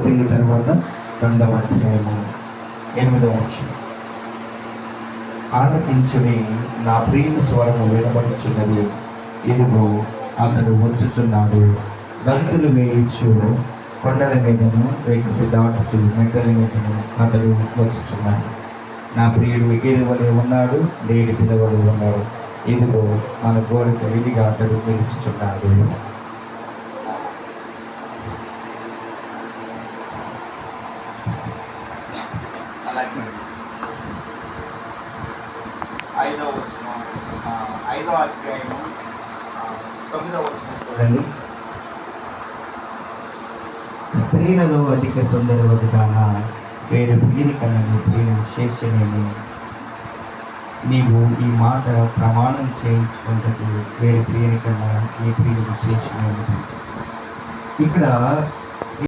కొలస్సీయుల తర్వాత 2వ అధ్యాయము 8వ వచనం. ఆలకించుడి, నా ప్రియుని స్వరము వినబడుచున్నది, ఇదిగో అతడు వచ్చుచున్నాడు, గంతులు వేయించు, కొండల మీదను రేగిసి దాటుచు మెట్టల మీదను అతడు వచ్చుచున్నాడు. నా ప్రియుడు ఎరువలే ఉన్నాడు, లేడి పిల్లవలు ఉన్నాడు, ఇదిగో మన గోడకు విధిగా అతడు పిలుచుచున్నాడు. ఐదో అధ్యాయము 9వ వచనం చూడండి. స్త్రీలలో అధిక సుందరవతిగాన వేరు ప్రియుని కన్నా నీ ప్రియుని విశేషమేమి? నీవు ఈ మాట ప్రమాణం చేయించుకుంటూ వేరు ప్రియుని కన్నా నీ ప్రియుని విశేషమేమి? ఇక్కడ